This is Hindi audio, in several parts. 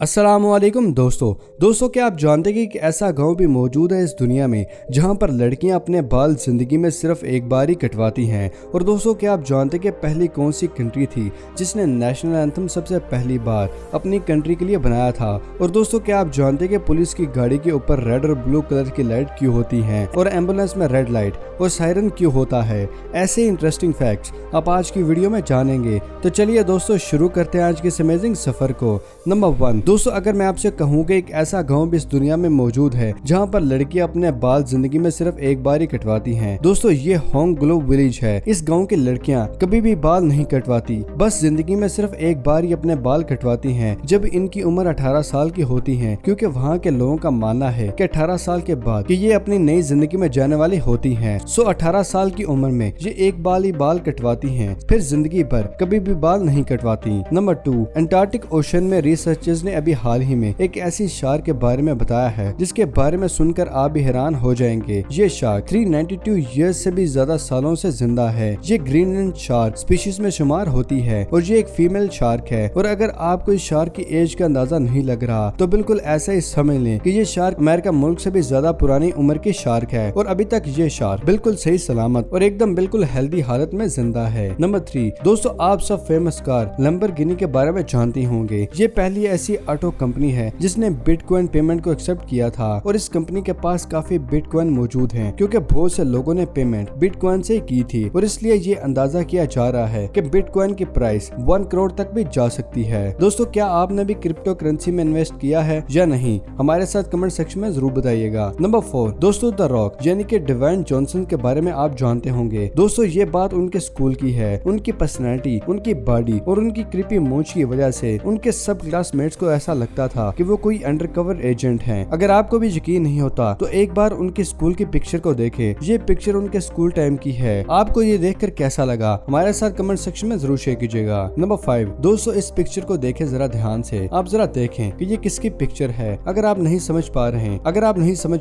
अस्सलामुअलैकुम दोस्तों क्या आप जानते हैं कि एक ऐसा गांव भी मौजूद है इस दुनिया में जहां पर लड़कियां अपने बाल जिंदगी में सिर्फ एक बार ही कटवाती हैं। और दोस्तों क्या आप जानते हैं कि पहली कौन सी कंट्री थी जिसने नेशनल एंथम सबसे पहली बार अपनी कंट्री के लिए बनाया था। और दोस्तों क्या आप जानते हैं कि पुलिस की गाड़ी के ऊपर रेड और ब्लू कलर की लाइट क्यों होती है और एम्बुलेंस में रेड लाइट और सायरन क्यों होता है। ऐसे इंटरेस्टिंग फैक्ट्स आप आज की वीडियो में जानेंगे। तो चलिए दोस्तों शुरू करते हैं आज के इस अमेजिंग सफर को। नंबर 1 दोस्तों, अगर मैं आपसे कहूँ कि एक ऐसा गांव भी इस दुनिया में मौजूद है जहां पर लड़कियां अपने बाल जिंदगी में सिर्फ एक बार ही कटवाती हैं। दोस्तों ये होंग ग्लोव विलेज है। इस गांव की लड़कियां कभी भी बाल नहीं कटवाती, बस जिंदगी में सिर्फ एक बार ही अपने बाल कटवाती हैं जब इनकी उम्र 18 साल की होती है, क्योंकि वहाँ के लोगों का मानना है कि 18 साल के बाद कि ये अपनी नई जिंदगी में जाने वाली होती हैं। 18 साल की उम्र में ये एक बार ही बाल कटवाती हैं, फिर जिंदगी भर कभी भी बाल नहीं कटवाती। नंबर 2, अंटार्कटिक ओशन में रिसर्चर्स ने अभी हाल ही में एक ऐसी शार्क के बारे में बताया है जिसके बारे में सुनकर आप भी हैरान हो जाएंगे। ये शार्क 392 ईयर्स से भी ज्यादा सालों से जिंदा है। ये ग्रीनलैंड शार्क स्पीशीज में शुमार होती है और ये एक फीमेल शार्क है। और अगर आपको इस शार्क की एज का अंदाजा नहीं लग रहा तो बिल्कुल ऐसा ही समझ लें कि ये शार्क अमेरिका मुल्क से भी ज्यादा पुरानी उम्र की शार्क है और अभी तक ये शार्क बिल्कुल सही सलामत और एकदम बिल्कुल हेल्दी हालत में जिंदा है। नंबर 3 दोस्तों, आप सब फेमस कार लैम्बोर्गिनी के बारे में जानते होंगे। ये पहली ऐसी ऑटो कंपनी है जिसने बिटकॉइन पेमेंट को एक्सेप्ट किया था और इस कंपनी के पास काफी बिटकॉइन मौजूद हैं, क्योंकि बहुत से लोगों ने पेमेंट बिटकॉइन से की थी और इसलिए ये अंदाजा किया जा रहा है कि बिटकॉइन की प्राइस 1 करोड़ तक भी जा सकती है। दोस्तों क्या आपने भी क्रिप्टो करेंसी में इन्वेस्ट किया है या नहीं, हमारे साथ कमेंट सेक्शन में जरूर बताइएगा। नंबर 4 दोस्तों, द रॉक यानी कि डिवाइन जॉनसन के बारे में आप जानते होंगे। दोस्तों ये बात उनके स्कूल की है। उनकी पर्सनैलिटी, उनकी बॉडी और उनकी क्रीपी मूंछ की वजह से उनके सब क्लासमेट्स को ऐसा लगता था कि वो कोई अंडरकवर एजेंट हैं। अगर आपको भी यकीन नहीं होता तो एक बार उनके स्कूल की पिक्चर को देखें। ये पिक्चर उनके स्कूल टाइम की है। आपको ये देखकर कैसा लगा हमारे साथ कमेंट सेक्शन में जरूर शेयर कीजिएगा। नंबर 5 दोस्तों, इस पिक्चर को देखें जरा ध्यान से। आप जरा देखें कि ये किसकी पिक्चर है। अगर आप नहीं समझ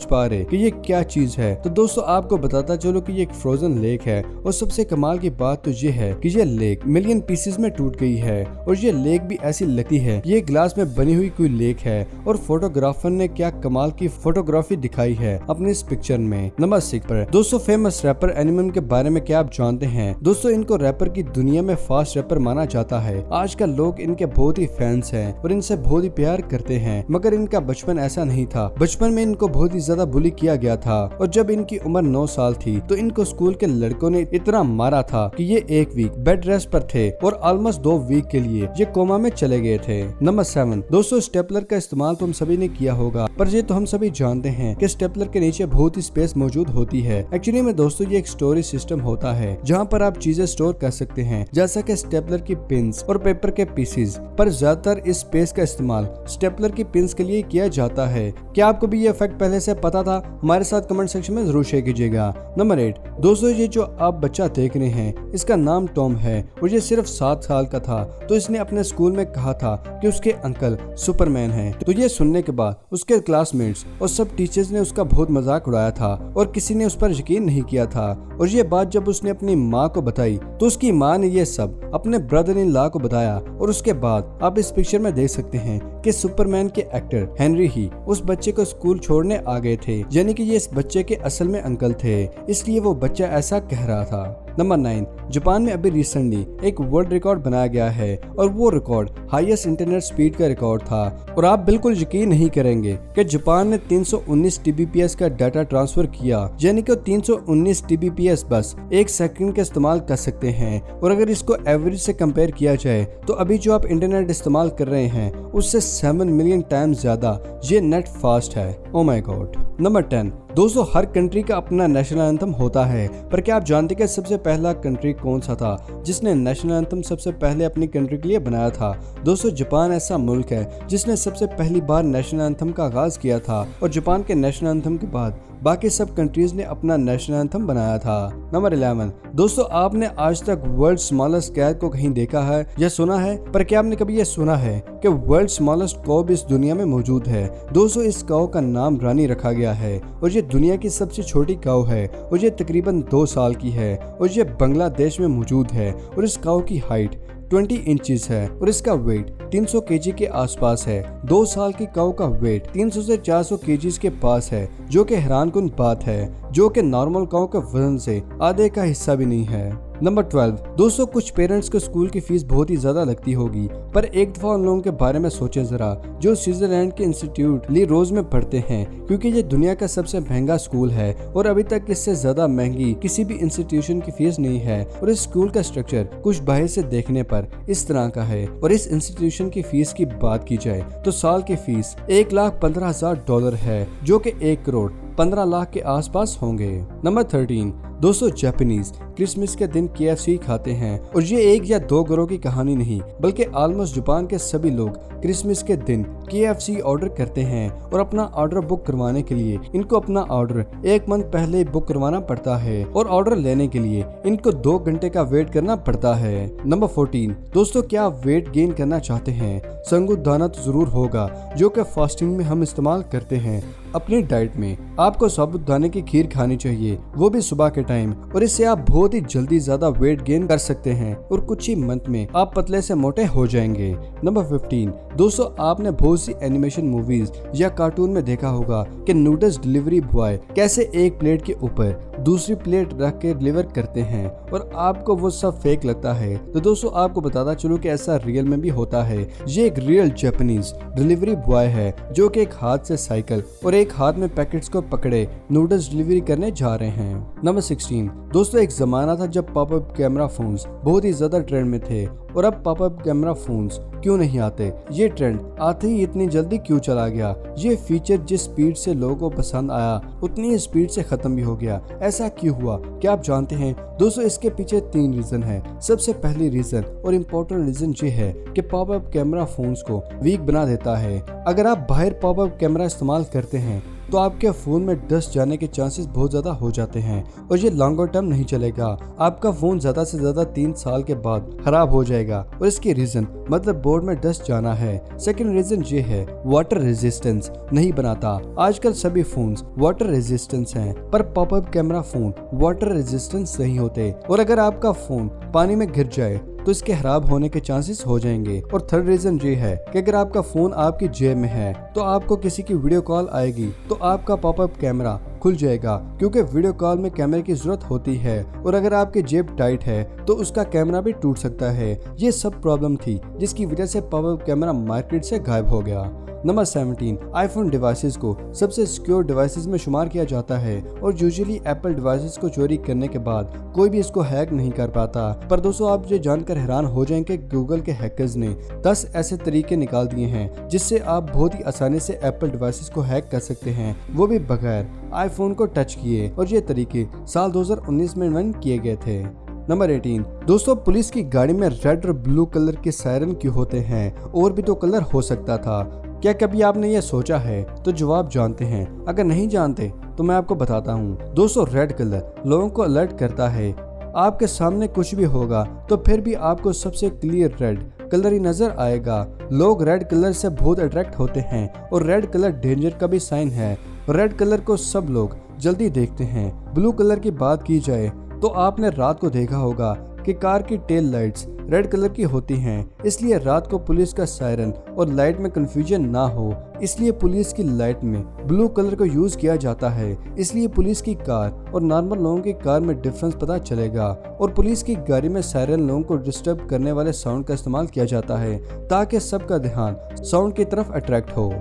पा रहे कि ये क्या चीज है तो दोस्तों आपको बताता चलो कि ये एक फ्रोजन लेक है। और सबसे कमाल की बात तो ये है कि ये लेक मिलियन पीसेस में टूट गई है और ये लेक भी ऐसी लगती है ये ग्लास में बनी हुई कोई लेक है। और फोटोग्राफर ने क्या कमाल की फोटोग्राफी दिखाई है अपने इस पिक्चर में। नंबर 6 पर दोस्तों, फेमस रैपर एमिनेम के बारे में क्या आप जानते हैं। दोस्तों इनको रैपर की दुनिया में फास्ट रैपर माना जाता है। आजकल लोग इनके बहुत ही फैंस हैं और इनसे बहुत ही प्यार करते हैं, मगर इनका बचपन ऐसा नहीं था। बचपन में इनको बहुत ही ज्यादा बुली किया गया था और जब इनकी उम्र 9 साल थी तो इनको स्कूल के लड़कों ने इतना मारा था कि ये 1 वीक बेड रेस्ट पर थे और ऑलमोस्ट 2 वीक के लिए ये कोमा में चले गए थे। नंबर 7 दोस्तों, स्टेपलर का इस्तेमाल तो हम सभी ने किया होगा, पर ये तो हम सभी जानते हैं कि स्टेपलर के नीचे बहुत ही स्पेस मौजूद होती है। एक्चुअली में दोस्तों ये एक स्टोरेज सिस्टम होता है जहाँ पर आप चीजें स्टोर कर सकते हैं, जैसा कि स्टेपलर की पिन्स और पेपर के पीसेस। पर ज्यादातर इस स्पेस का इस्तेमाल स्टेपलर की पिन्स के लिए किया जाता है। क्या आपको भी ये फैक्ट पहले से पता था? हमारे साथ कमेंट सेक्शन में जरूर शेयर कीजिएगा। नंबर 8 दोस्तों, ये जो आप बच्चा देख रहे हैं इसका नाम टॉम है और ये सिर्फ 7 साल का था तो इसने अपने स्कूल में कहा था कि उसके अंकल सुपरमैन हैं। तो ये सुनने के बाद उसके क्लासमेट्स और सब टीचर्स ने उसका बहुत मजाक उड़ाया था और किसी ने उस पर यकीन नहीं किया था। और ये बात जब उसने अपनी माँ को बताई तो उसकी माँ ने ये सब अपने ब्रदर इन लॉ को बताया। और उसके बाद आप इस पिक्चर में देख सकते हैं कि सुपरमैन के एक्टर हेनरी ही उस बच्चे को स्कूल छोड़ने आ गए थे, यानी कि ये इस बच्चे के असल में अंकल थे, इसलिए वो बच्चा ऐसा कह रहा था। नंबर 9 जापान में अभी रिसेंटली एक वर्ल्ड रिकॉर्ड बनाया गया है और वो रिकॉर्ड हाईएस्ट इंटरनेट स्पीड का रिकॉर्ड था। और आप बिल्कुल यकीन नहीं करेंगे कि जापान ने 319 Tbps का डाटा ट्रांसफर किया, यानी कि 319 Tbps बस 1 सेकंड का इस्तेमाल कर सकते हैं। और अगर इसको एवरेज से कंपेयर किया जाए तो अभी जो आप इंटरनेट इस्तेमाल कर रहे हैं उससे 7 मिलियन टाइम्स ज्यादा ये नेट फास्ट है। Oh my God. नंबर 10 दोस्तों, हर कंट्री का अपना नेशनल एंथम होता है, पर क्या आप जानते हैं कि सबसे पहला कंट्री कौन सा था जिसने नेशनल एंथम सबसे पहले अपनी कंट्री के लिए बनाया था। दोस्तों जापान ऐसा मुल्क है जिसने सबसे पहली बार नेशनल एंथम का आगाज किया था और जापान के नेशनल एंथम के बाद बाकी सब कंट्रीज ने अपना नेशनल एंथम बनाया था। नंबर 11 दोस्तों, आपने आज तक वर्ल्ड स्मॉलेस्ट कैट को कहीं देखा है या सुना है, पर क्या आपने कभी ये सुना है कि वर्ल्ड स्मॉलेस्ट काऊ भी इस दुनिया में मौजूद है। दोस्तों इस काऊ का नाम रानी रखा गया है और ये दुनिया की सबसे छोटी काऊ है और ये तकरीबन 2 साल की है और ये बांग्लादेश में मौजूद है और इस काऊ की हाइट 20 इंचेस है और इसका वेट 300 केजी के आसपास है। 2 साल की काऊ का वेट 300 से 400 केजीज के पास है, जो कि हैरानकुन बात है, जो कि नॉर्मल काऊ के वजन से आधे का हिस्सा भी नहीं है। नंबर 12 दोस्तों, कुछ पेरेंट्स को स्कूल की फीस बहुत ही ज्यादा लगती होगी, पर एक दफा उन लोगों के बारे में सोचे जरा जो स्विट्जरलैंड के इंस्टीट्यूट ली रोज में पढ़ते हैं, क्योंकि ये दुनिया का सबसे महंगा स्कूल है और अभी तक इससे ज्यादा महंगी किसी भी इंस्टीट्यूशन की फीस नहीं है। और इस स्कूल का स्ट्रक्चर कुछ बाहर से देखने पर इस तरह का है। और इस इंस्टीट्यूशन की फीस की बात की जाए तो साल की फीस $1,15,000 है, जो कि 1 करोड़ 15 लाख के आसपास होंगे। नंबर 13 दोस्तों, जापानीज क्रिसमस के दिन KFC खाते हैं और ये 1 या 2 घरों की कहानी नहीं, बल्कि ऑलमोस्ट जापान के सभी लोग क्रिसमस के दिन KFC ऑर्डर करते हैं। और अपना ऑर्डर बुक करवाने के लिए इनको अपना ऑर्डर 1 मंथ पहले बुक करवाना पड़ता है और ऑर्डर लेने के लिए इनको 2 घंटे का वेट करना पड़ता है। नंबर 14 दोस्तों, क्या आप वेट गेन करना चाहते हैं? साबूदाना तो जरूर होगा, जो कि फास्टिंग में हम इस्तेमाल करते हैं। अपनी डाइट में आपको साबूदाने की खीर खानी चाहिए, वो भी सुबह के टाइम, और इससे आप बहुत ही जल्दी ज्यादा वेट गेन कर सकते हैं और कुछ ही मंथ में आप पतले से मोटे हो जाएंगे। नंबर 15 दोस्तों, आपने बहुत सी एनिमेशन मूवीज या कार्टून में देखा होगा कि नूडल्स डिलीवरी बॉय कैसे एक प्लेट के ऊपर दूसरी प्लेट रख के डिलीवर करते हैं और आपको वो सब फेक लगता है। तो दोस्तों, आपको बताता चलूं कि ऐसा रियल में भी होता है। ये एक रियल जापानीज डिलीवरी बॉय है, जो कि एक हाथ से साइकिल और एक हाथ में पैकेट्स को पकड़े नूडल्स डिलीवरी करने जा रहे हैं। नंबर 16 दोस्तों, एक जमाना था जब पॉपअप कैमरा फोन्स बहुत ही ज्यादा ट्रेंड में थे, और अब पॉपअप कैमरा फोन्स क्यों नहीं आते? ये ट्रेंड आते ही इतनी जल्दी क्यों चला गया? ये फीचर जिस स्पीड से लोगों को पसंद आया उतनी ही स्पीड से खत्म भी हो गया। ऐसा क्यों हुआ, क्या आप जानते हैं? दोस्तों, इसके पीछे 3 रीजन है। सबसे पहली रीजन और इम्पोर्टेंट रीजन ये है कि पॉपअप कैमरा फोन्स को वीक बना देता है। अगर आप बाहर पॉपअप कैमरा इस्तेमाल करते हैं तो आपके फोन में डस्ट जाने के चांसेस बहुत ज्यादा हो जाते हैं और ये लॉन्गर टर्म नहीं चलेगा। आपका फोन ज्यादा से ज्यादा 3 साल के बाद खराब हो जाएगा और इसकी रीजन मतलब बोर्ड में डस्ट जाना है। सेकंड रीजन ये है वाटर रेजिस्टेंस नहीं बनाता। आजकल सभी फोन्स वाटर रेजिस्टेंस हैं, पर popup camera phone water resistance नहीं होते, और अगर आपका फोन पानी में गिर जाए तो इसके खराब होने के चांसेस हो जाएंगे। और थर्ड रीजन ये है कि अगर आपका फोन आपकी जेब में है तो आपको किसी की वीडियो कॉल आएगी तो आपका पॉपअप कैमरा खुल जाएगा, क्योंकि वीडियो कॉल में कैमरे की जरूरत होती है, और अगर आपकी जेब टाइट है तो उसका कैमरा भी टूट सकता है। ये सब प्रॉब्लम थी जिसकी वजह से पॉपअप कैमरा मार्केट से गायब हो गया। नंबर 17 आईफोन डिवाइसेस को सबसे सिक्योर डिवाइसेस में शुमार किया जाता है और यूजुअली एप्पल डिवाइसेस को चोरी करने के बाद कोई भी इसको हैक नहीं कर पाता। पर दोस्तों, आप ये जानकर हैरान हो जाएंगे कि गूगल के हैकर्स ने 10 ऐसे तरीके निकाल दिए हैं जिससे आप बहुत ही आसानी से एप्पल डिवाइसेस को हैक कर सकते हैं, वो भी बगैर आईफोन को टच किए, और ये तरीके साल 2019 में इन्वेंट किए गए थे। नंबर 18 दोस्तों, पुलिस की गाड़ी में रेड और ब्लू कलर के सायरन क्यों होते हैं? और भी तो कलर हो सकता था। क्या कभी आपने ये सोचा है? तो जवाब जानते हैं। अगर नहीं जानते तो मैं आपको बताता हूँ। दोस्तों, रेड कलर लोगों को अलर्ट करता है। आपके सामने कुछ भी होगा तो फिर भी आपको सबसे क्लियर रेड कलर ही नजर आएगा। लोग रेड कलर से बहुत अट्रैक्ट होते हैं और रेड कलर डेंजर का भी साइन है। रेड कलर को सब लोग जल्दी देखते हैं। ब्लू कलर की बात की जाए तो आपने रात को देखा होगा कि कार की टेल लाइट्स रेड कलर की होती हैं, इसलिए रात को पुलिस का सायरन और लाइट में कंफ्यूजन ना हो, इसलिए पुलिस की लाइट में ब्लू कलर को यूज किया जाता है। इसलिए पुलिस की कार और नॉर्मल लोगों की कार में डिफरेंस पता चलेगा। और पुलिस की गाड़ी में सायरन लोगों को डिस्टर्ब करने वाले साउंड का इस्तेमाल किया जाता है ताकि सबका ध्यान साउंड की तरफ अट्रैक्ट हो।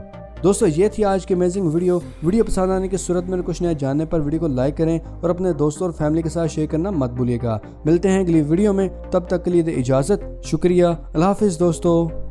दोस्तों, ये थी आज की अमेजिंग वीडियो पसंद आने की सूरत में कुछ नया जानने पर वीडियो को लाइक करें और अपने दोस्तों और फैमिली के साथ शेयर करना मत भूलिएगा। मिलते हैं अगली वीडियो में, तब तक के लिए दे इजाजत। शुक्रिया, अल्लाह हाफिज दोस्तों।